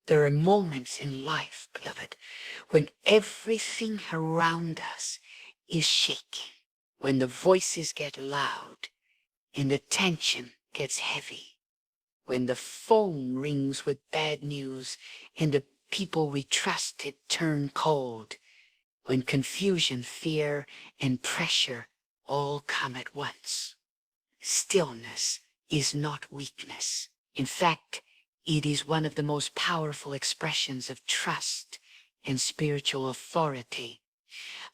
There are moments in life, beloved, when everything around us is shaking, when the voices get loud and the tension gets heavy, when the phone rings with bad news and the people we trusted turn cold, when confusion, fear, and pressure all come at once. Stillness is not weakness. In fact, it is one of the most powerful expressions of trust and spiritual authority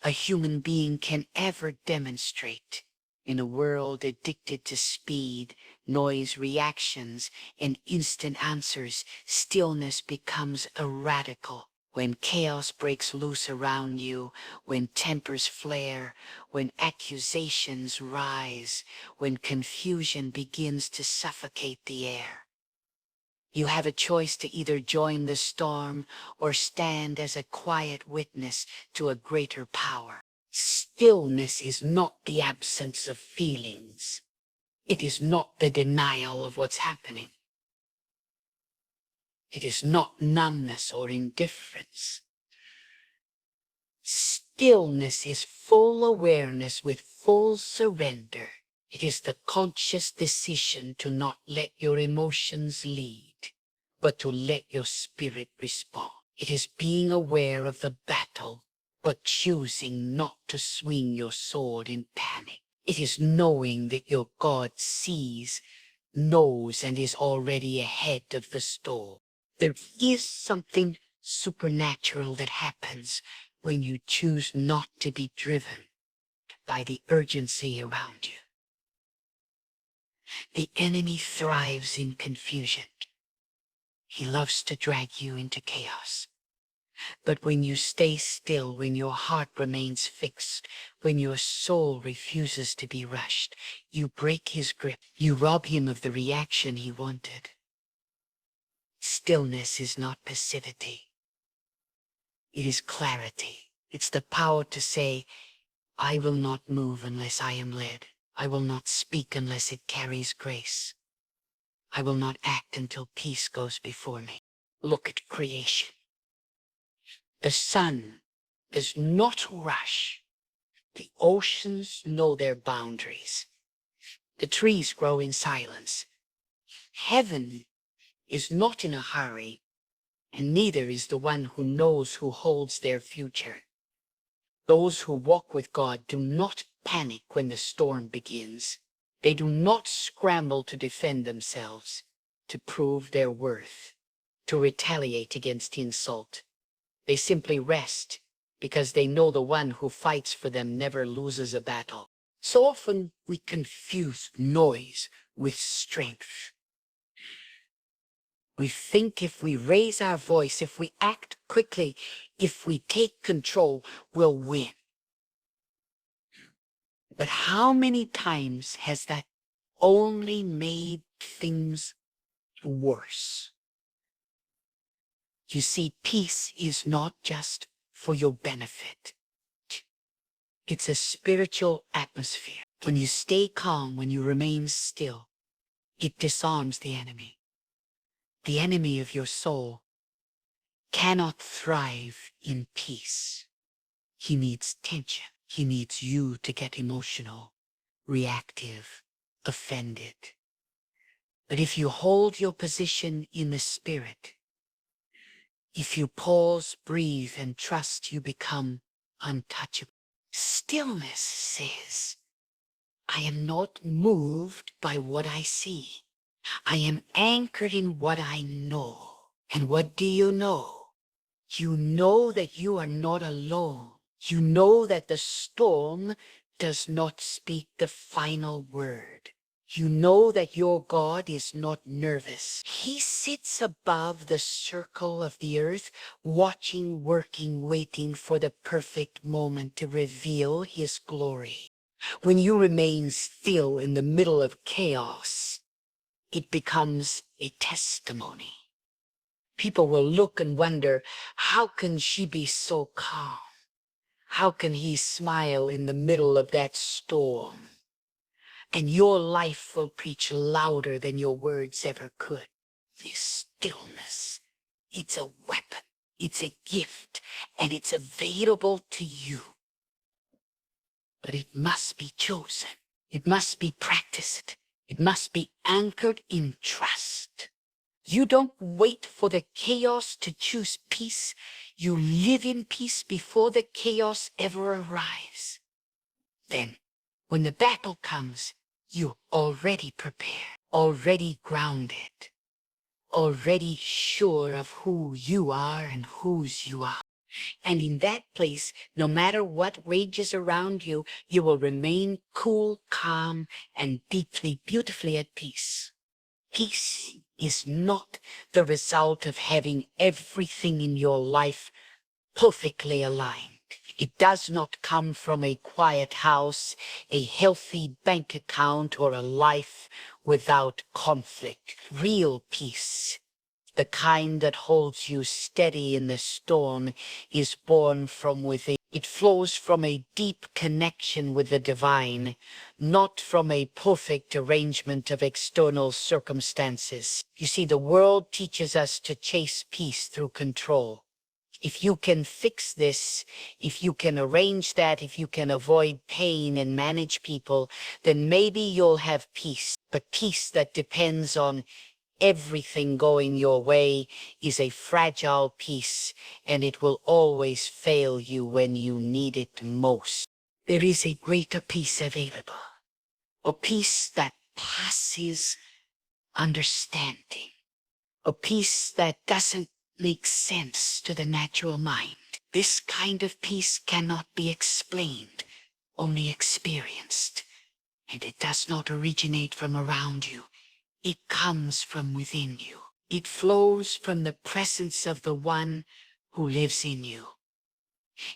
a human being can ever demonstrate. In a world addicted to speed, noise, reactions, and instant answers, stillness becomes a radical. When chaos breaks loose around you, when tempers flare, when accusations rise, when confusion begins to suffocate the air, you have a choice to either join the storm or stand as a quiet witness to a greater power. Stillness is not the absence of feelings. It is not the denial of what's happening. It is not numbness or indifference. Stillness is full awareness with full surrender. It is the conscious decision to not let your emotions lead, but to let your spirit respond. It is being aware of the battle, but choosing not to swing your sword in panic. It is knowing that your God sees, knows, and is already ahead of the storm. There is something supernatural that happens when you choose not to be driven by the urgency around you. The enemy thrives in confusion. He loves to drag you into chaos. But when you stay still, when your heart remains fixed, when your soul refuses to be rushed, you break his grip. You rob him of the reaction he wanted. Stillness is not passivity. It is clarity. It's the power to say, I will not move unless I am led. I will not speak unless it carries grace. I will not act until peace goes before me. Look at creation. The sun does not rush. The oceans know their boundaries. The trees grow in silence. Heaven is not in a hurry, and neither is the one who knows who holds their future. Those who walk with God do not panic when the storm begins. They do not scramble to defend themselves, to prove their worth, to retaliate against insult. They simply rest because they know the one who fights for them never loses a battle. So often we confuse noise with strength. We think if we raise our voice, if we act quickly, if we take control, we'll win. But how many times has that only made things worse? You see, peace is not just for your benefit. It's a spiritual atmosphere. When you stay calm, when you remain still, it disarms the enemy. The enemy of your soul cannot thrive in peace. He needs tension. He needs you to get emotional, reactive, offended. But if you hold your position in the spirit, if you pause, breathe, and trust, you become untouchable. Stillness says, I am not moved by what I see. I am anchored in what I know. And what do you know? You know that you are not alone. You know that the storm does not speak the final word. You know that your God is not nervous. He sits above the circle of the earth, watching, working, waiting for the perfect moment to reveal his glory. When you remain still in the middle of chaos, it becomes a testimony. People will look and wonder, how can she be so calm? How can he smile in the middle of that storm? And your life will preach louder than your words ever could. This stillness It's a weapon. It's a gift, and it's available to you. But it must be chosen. It must be practiced. It must be anchored in trust. You don't wait for the chaos to choose peace. You live in peace before the chaos ever arrives. Then, when the battle comes, you're already prepared, already grounded, already sure of who you are and whose you are. And in that place, no matter what rages around you, you will remain cool, calm, and deeply, beautifully at peace. Peace is not the result of having everything in your life perfectly aligned. It does not come from a quiet house, a healthy bank account, or a life without conflict. Real peace, the kind that holds you steady in the storm, is born from within. It flows from a deep connection with the divine, not from a perfect arrangement of external circumstances. You see, the world teaches us to chase peace through control. If you can fix this, if you can arrange that, if you can avoid pain and manage people, then maybe you'll have peace. But peace that depends on everything going your way is a fragile peace, and it will always fail you when you need it most. There is a greater peace available, a peace that passes understanding, a peace that doesn't make sense to the natural mind. This kind of peace cannot be explained, only experienced, and it does not originate from around you. It comes from within you. It flows from the presence of the one who lives in you.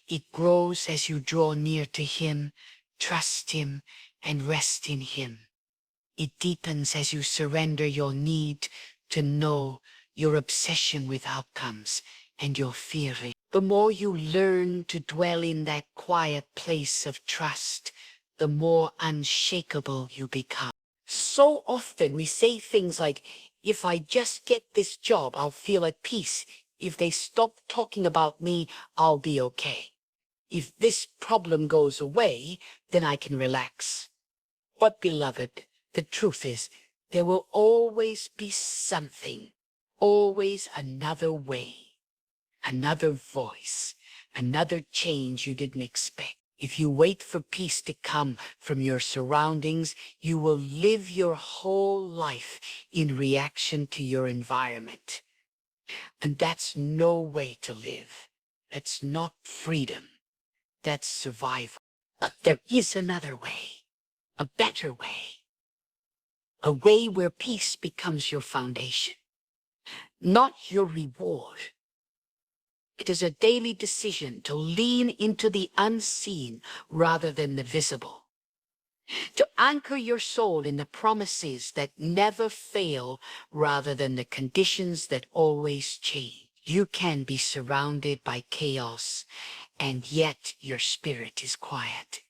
It grows as you draw near to him, trust him, and rest in him. It deepens as you surrender your need to know, your obsession with outcomes, and your fearing. The more you learn to dwell in that quiet place of trust, the more unshakable you become. So often we say things like, if I just get this job, I'll feel at peace. If they stop talking about me, I'll be okay. If this problem goes away, then I can relax. But beloved, the truth is, there will always be something, always another way, another voice, another change you didn't expect. If you wait for peace to come from your surroundings, you will live your whole life in reaction to your environment. And that's no way to live. That's not freedom. That's survival. But there is another way, a better way, a way where peace becomes your foundation, not your reward. It is a daily decision to lean into the unseen rather than the visible. To anchor your soul in the promises that never fail rather than the conditions that always change. You can be surrounded by chaos, and yet your spirit is quiet.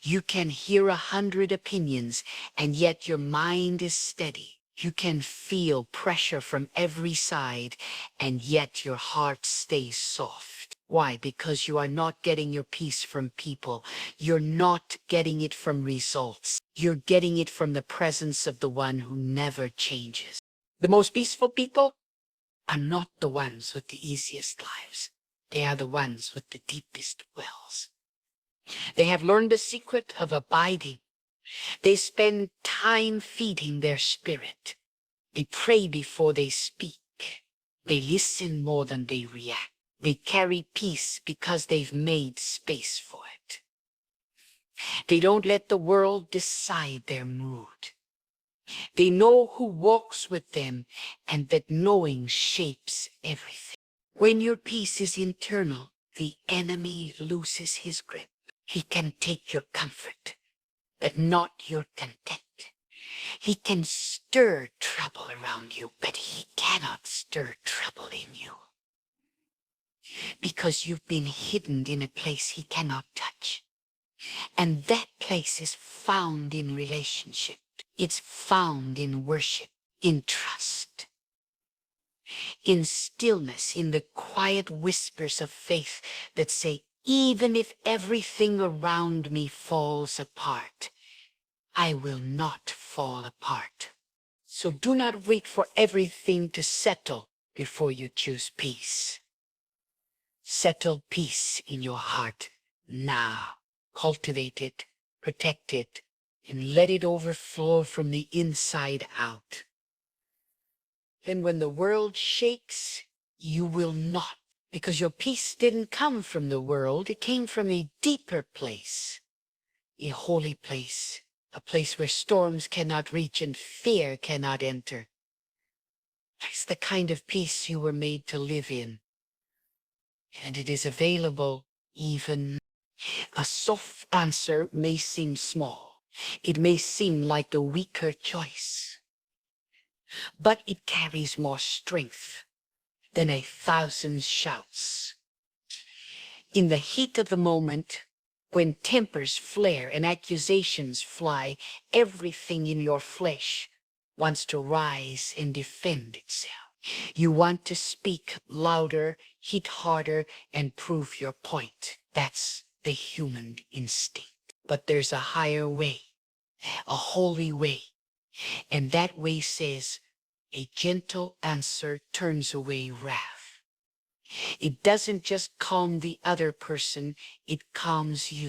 You can hear 100 opinions, and yet your mind is steady. You can feel pressure from every side, and yet your heart stays soft. Why? Because you are not getting your peace from people. You're not getting it from results. You're getting it from the presence of the one who never changes. The most peaceful people are not the ones with the easiest lives. They are the ones with the deepest wells. They have learned the secret of abiding. They spend time feeding their spirit. They pray before they speak. They listen more than they react. They carry peace because they've made space for it. They don't let the world decide their mood. They know who walks with them, and that knowing shapes everything. When your peace is internal, the enemy loses his grip. He can take your comfort, but not your content. He can stir trouble around you, but he cannot stir trouble in you. Because you've been hidden in a place he cannot touch. And that place is found in relationship. It's found in worship, in trust. in stillness, in the quiet whispers of faith that say, even if everything around me falls apart, I will not fall apart. So do not wait for everything to settle before you choose peace. Settle peace in your heart now. Cultivate it, protect it, and let it overflow from the inside out. Then when the world shakes, you will not, because your peace didn't come from the world. It came from a deeper place, a holy place, a place where storms cannot reach and fear cannot enter. That's the kind of peace you were made to live in. And it is available even. A soft answer may seem small. It may seem like the weaker choice. But it carries more strength than 1,000 shouts. In the heat of the moment, when tempers flare and accusations fly, everything in your flesh wants to rise and defend itself. You want to speak louder, hit harder, and prove your point. That's the human instinct. But there's a higher way, a holy way. And that way says, a gentle answer turns away wrath. It doesn't just calm the other person, it calms you.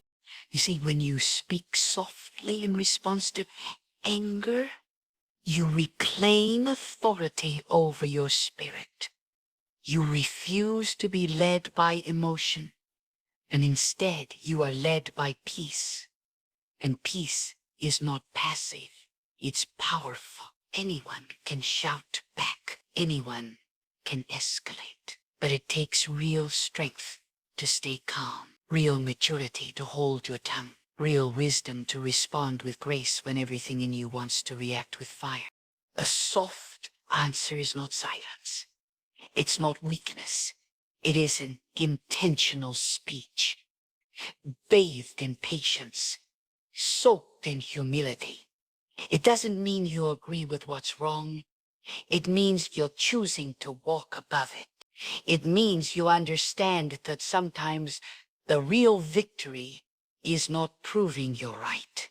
You see, when you speak softly in response to anger, you reclaim authority over your spirit. You refuse to be led by emotion, and instead you are led by peace. And peace is not passive, it's powerful. Anyone can shout back, anyone can escalate. But it takes real strength to stay calm, real maturity to hold your tongue, real wisdom to respond with grace when everything in you wants to react with fire. A soft answer is not silence. It's not weakness. It is an intentional speech, bathed in patience, soaked in humility. It doesn't mean you agree with what's wrong. It means you're choosing to walk above it. It means you understand that sometimes the real victory is not proving you're right,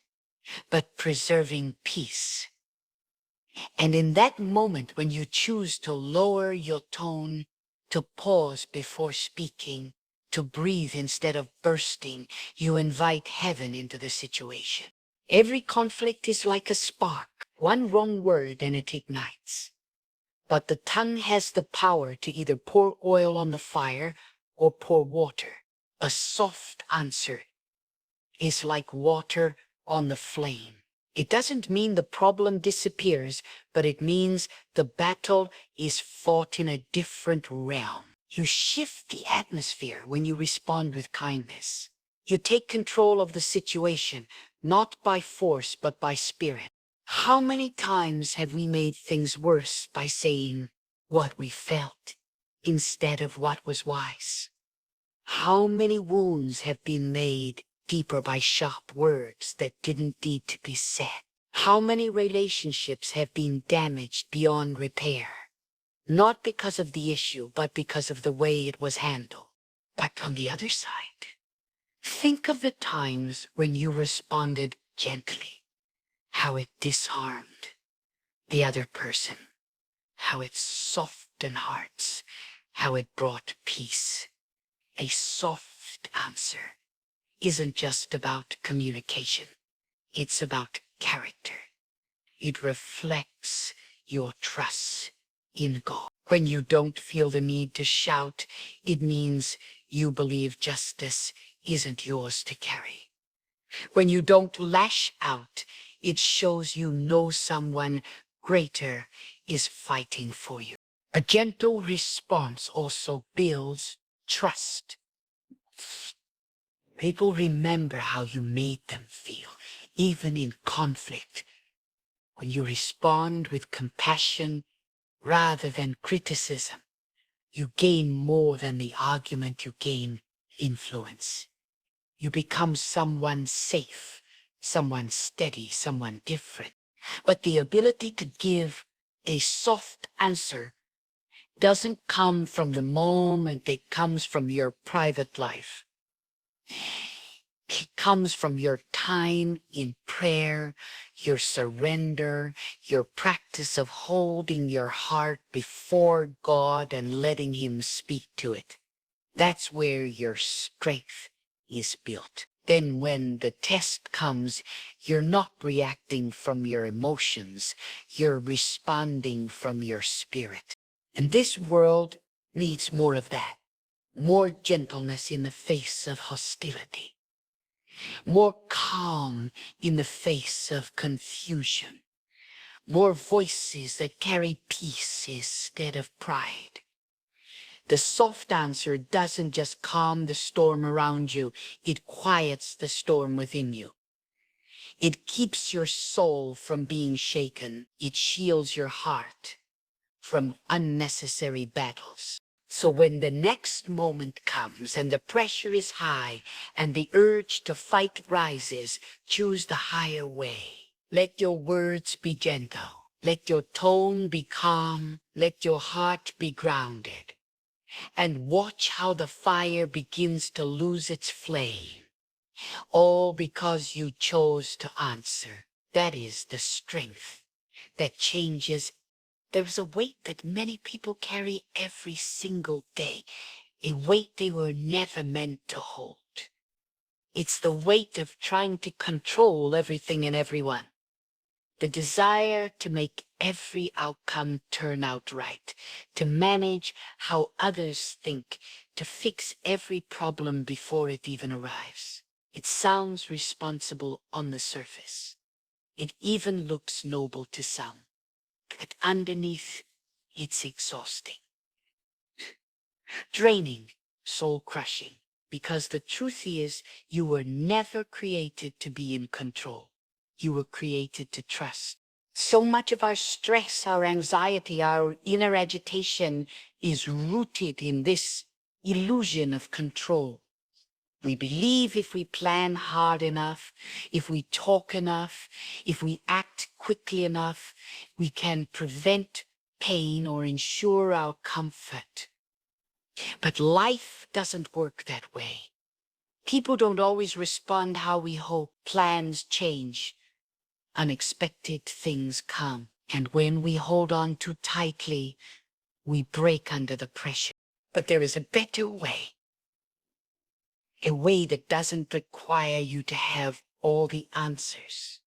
but preserving peace. And in that moment when you choose to lower your tone, to pause before speaking, to breathe instead of bursting, you invite heaven into the situation. Every conflict is like a spark. One wrong word and it ignites. But the tongue has the power to either pour oil on the fire or pour water. A soft answer is like water on the flame. It doesn't mean the problem disappears, but it means the battle is fought in a different realm. You shift the atmosphere when you respond with kindness. You take control of the situation, not by force, but by spirit. How many times have we made things worse by saying what we felt instead of what was wise? How many wounds have been made deeper by sharp words that didn't need to be said? How many relationships have been damaged beyond repair? Not because of the issue, but because of the way it was handled. But on the other side, think of the times when you responded gently, how it disarmed the other person, how it softened hearts, how it brought peace. A soft answer isn't just about communication. It's about character. It reflects your trust in God. When you don't feel the need to shout, it means you believe justice isn't yours to carry. When you don't lash out, it shows you know someone greater is fighting for you. A gentle response also builds trust. People remember how you made them feel, even in conflict. When you respond with compassion rather than criticism, you gain more than the argument, you gain influence. You become someone safe, someone steady, someone different. But the ability to give a soft answer doesn't come from the moment, it comes from your private life. It comes from your time in prayer, your surrender, your practice of holding your heart before God and letting Him speak to it. That's where your strength is built. Then when the test comes, you're not reacting from your emotions, you're responding from your spirit. And this world needs more of that. More gentleness in the face of hostility. More calm in the face of confusion. More voices that carry peace instead of pride. The soft answer doesn't just calm the storm around you, it quiets the storm within you. It keeps your soul from being shaken. It shields your heart from unnecessary battles. So when the next moment comes and the pressure is high and the urge to fight rises, choose the higher way. Let your words be gentle. Let your tone be calm. Let your heart be grounded. And watch how the fire begins to lose its flame. All because you chose to answer. That is the strength that changes. There's a weight that many people carry every single day, a weight they were never meant to hold. It's the weight of trying to control everything and everyone. The desire to make every outcome turn out right, to manage how others think, to fix every problem before it even arrives. It sounds responsible on the surface. It even looks noble to some. But underneath, it's exhausting, draining, soul-crushing, because the truth is you were never created to be in control. You were created to trust. So much of our stress, our anxiety, our inner agitation is rooted in this illusion of control. We believe if we plan hard enough, if we talk enough, if we act quickly enough, we can prevent pain or ensure our comfort. But life doesn't work that way. People don't always respond how we hope. Plans change. Unexpected things come. And when we hold on too tightly, we break under the pressure. But there is a better way. A way that doesn't require you to have all the answers.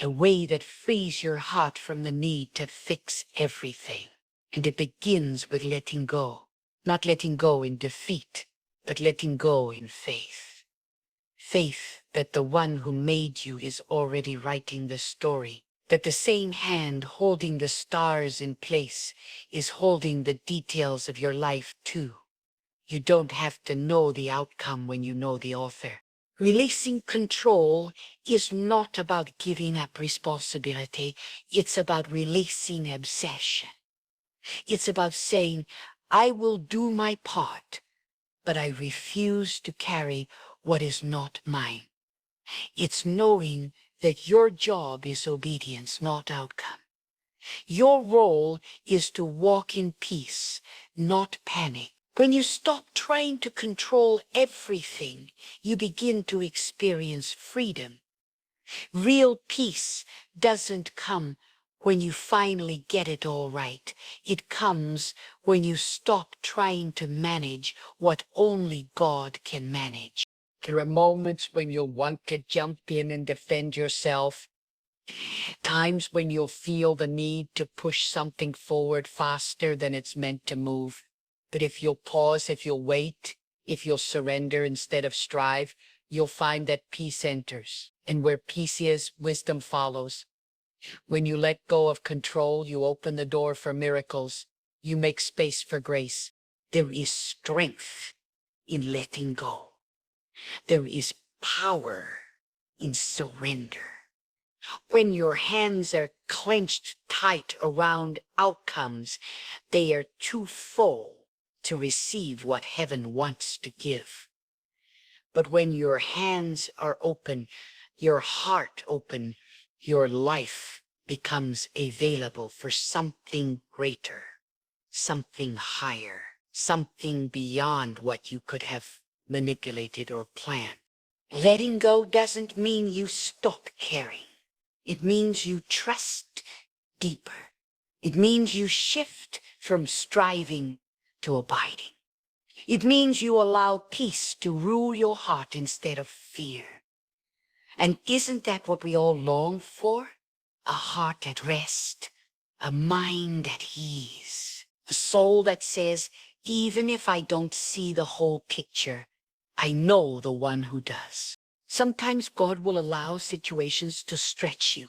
A way that frees your heart from the need to fix everything. And it begins with letting go. Not letting go in defeat, but letting go in faith. Faith that the one who made you is already writing the story. That the same hand holding the stars in place is holding the details of your life too. You don't have to know the outcome when you know the author. Releasing control is not about giving up responsibility. It's about releasing obsession. It's about saying, I will do my part, but I refuse to carry what is not mine. It's knowing that your job is obedience, not outcome. Your role is to walk in peace, not panic. When you stop trying to control everything, you begin to experience freedom. Real peace doesn't come when you finally get it all right. It comes when you stop trying to manage what only God can manage. There are moments when you'll want to jump in and defend yourself. Times when you'll feel the need to push something forward faster than it's meant to move. But if you'll pause, if you'll wait, if you'll surrender instead of strive, you'll find that peace enters. And where peace is, wisdom follows. When you let go of control, you open the door for miracles. You make space for grace. There is strength in letting go. There is power in surrender. When your hands are clenched tight around outcomes, they are too full to receive what heaven wants to give. But when your hands are open, your heart open, your life becomes available for something greater. something higher, something beyond what you could have manipulated or planned. Letting go doesn't mean you stop caring. It means you trust deeper. It means you shift from striving to abiding. It means you allow peace to rule your heart instead of fear. And isn't that what we all long for? A heart at rest, a mind at ease, a soul that says, even if I don't see the whole picture, I know the one who does. Sometimes God will allow situations to stretch you,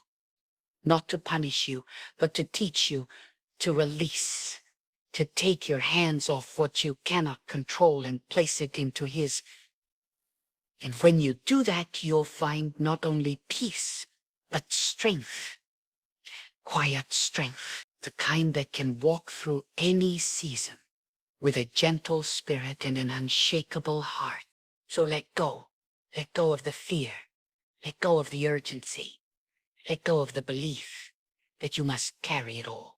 not to punish you, but to teach you to release, to take your hands off what you cannot control and place it into His. And when you do that, you'll find not only peace, but strength, quiet strength, the kind that can walk through any season with a gentle spirit and an unshakable heart. So let go of the fear, let go of the urgency, let go of the belief that you must carry it all.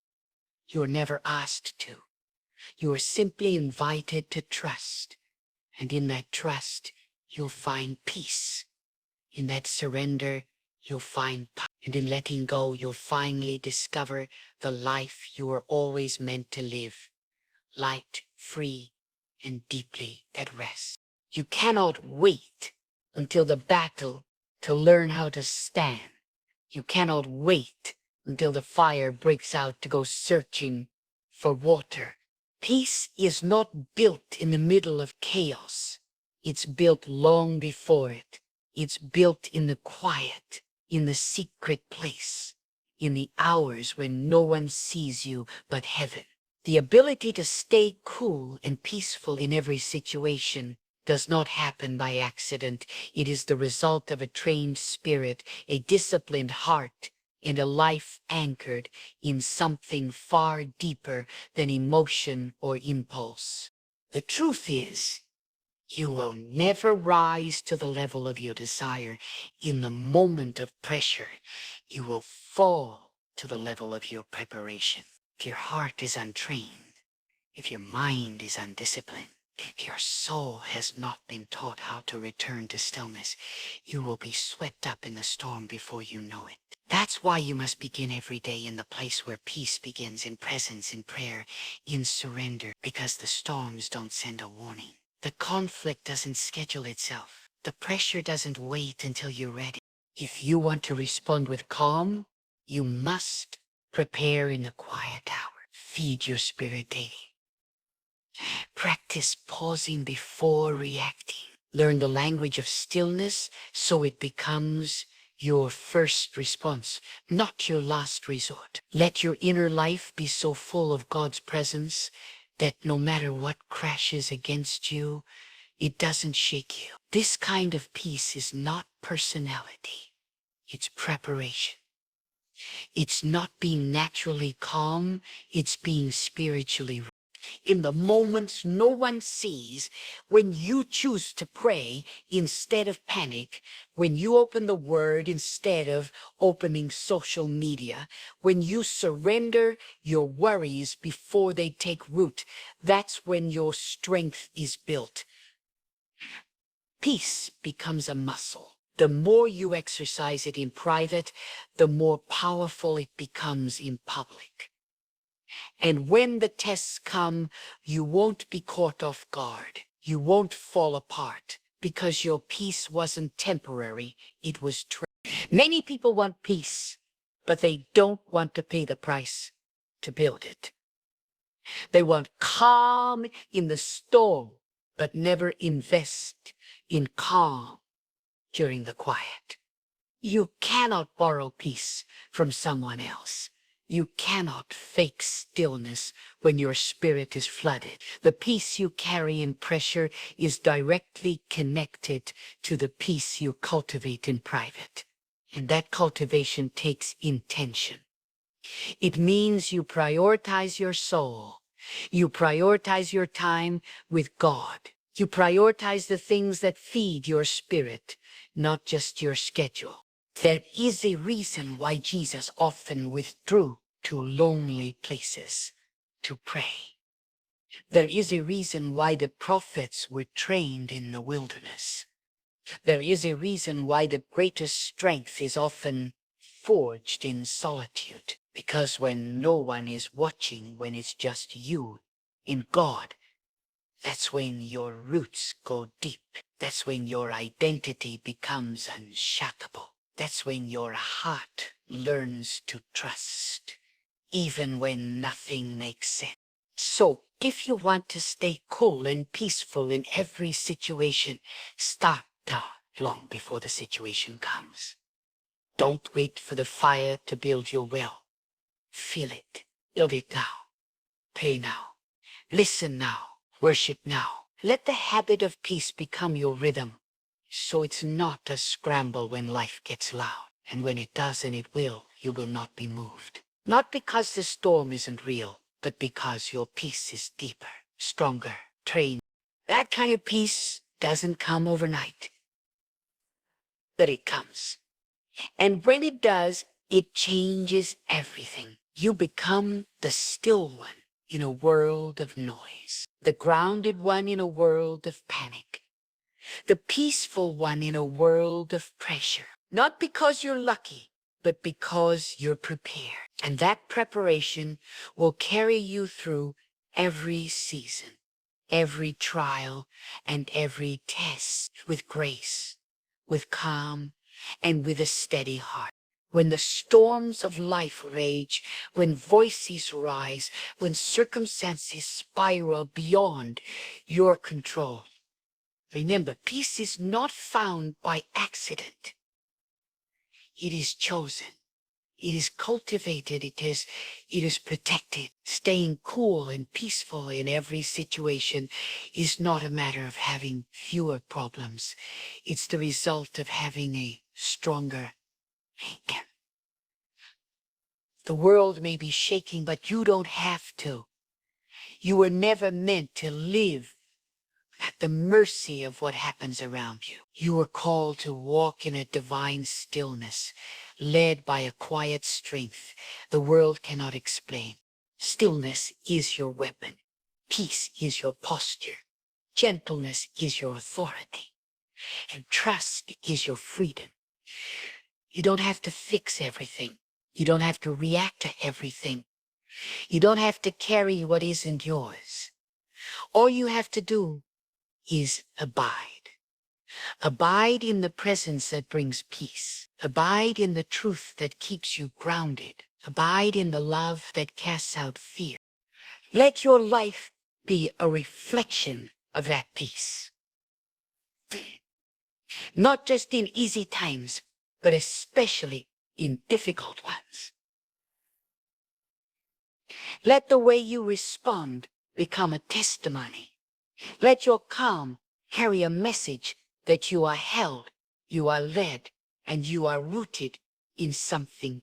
You are never asked to. You are simply invited to trust. And in that trust, you'll find peace. In that surrender, you'll find power. And in letting go, you'll finally discover the life you were always meant to live. Light, free, and deeply at rest. You cannot wait until the battle to learn how to stand. You cannot wait until the fire breaks out to go searching for water. Peace is not built in the middle of chaos. It's built long before it. It's built in the quiet, in the secret place, in the hours when no one sees you but heaven. The ability to stay cool and peaceful in every situation does not happen by accident. It is the result of a trained spirit, a disciplined heart, and a life anchored in something far deeper than emotion or impulse. The truth is, you will never rise to the level of your desire in the moment of pressure. You will fall to the level of your preparation. If your heart is untrained, if your mind is undisciplined, if your soul has not been taught how to return to stillness, you will be swept up in the storm before you know it. That's why you must begin every day in the place where peace begins, in presence, in prayer, in surrender, because the storms don't send a warning. The conflict doesn't schedule itself. The pressure doesn't wait until you're ready. If you want to respond with calm, you must prepare in the quiet hour. Feed your spirit daily. Practice pausing before reacting. Learn the language of stillness so it becomes your first response, not your last resort. Let your inner life be so full of God's presence that no matter what crashes against you, it doesn't shake you. This kind of peace is not personality. It's preparation. It's not being naturally calm. It's being spiritually ready. In the moments no one sees, when you choose to pray instead of panic, when you open the Word instead of opening social media, when you surrender your worries before they take root, that's when your strength is built. Peace becomes a muscle. The more you exercise it in private, the more powerful it becomes in public. And when the tests come, you won't be caught off guard. You won't fall apart because your peace wasn't temporary. It was true. Many people want peace, but they don't want to pay the price to build it. They want calm in the storm, but never invest in calm during the quiet. You cannot borrow peace from someone else. You cannot fake stillness when your spirit is flooded. The peace you carry in pressure is directly connected to the peace you cultivate in private. And that cultivation takes intention. It means you prioritize your soul. You prioritize your time with God. You prioritize the things that feed your spirit, not just your schedule. There is a reason why Jesus often withdrew to lonely places to pray. There is a reason why the prophets were trained in the wilderness. There is a reason why the greatest strength is often forged in solitude. Because when no one is watching, when it's just you in God, that's when your roots go deep. That's when your identity becomes unshakable. That's when your heart learns to trust, even when nothing makes sense. So, if you want to stay cool and peaceful in every situation, start now, long before the situation comes. Don't wait for the fire to build your well. Feel it. Build it now. Pray now. Listen now. Worship now. Let the habit of peace become your rhythm, so it's not a scramble when life gets loud. And when it does, and it will, you will not be moved. Not because the storm isn't real, but because your peace is deeper, stronger, trained. That kind of peace doesn't come overnight, but it comes. And when it does, it changes everything. You become the still one in a world of noise, the grounded one in a world of panic, the peaceful one in a world of pressure. Not because you're lucky, but because you're prepared. And that preparation will carry you through every season, every trial, and every test with grace, with calm, and with a steady heart. When the storms of life rage, when voices rise, when circumstances spiral beyond your control, remember, peace is not found by accident. It is chosen. It is cultivated. It is protected. Staying cool and peaceful in every situation is not a matter of having fewer problems. It's the result of having a stronger anchor. The world may be shaking, but you don't have to. You were never meant to live at the mercy of what happens around you. You were called to walk in a divine stillness, led by a quiet strength the world cannot explain. Stillness is your weapon. Peace is your posture. Gentleness is your authority. And trust is your freedom. You don't have to fix everything. You don't have to react to everything. You don't have to carry what isn't yours. All you have to do is abide. Abide in the presence that brings peace. Abide in the truth that keeps you grounded. Abide in the love that casts out fear. Let your life be a reflection of that peace. Not just in easy times, but especially in difficult ones. Let the way you respond become a testimony. Let your calm carry a message that you are held, you are led, and you are rooted in something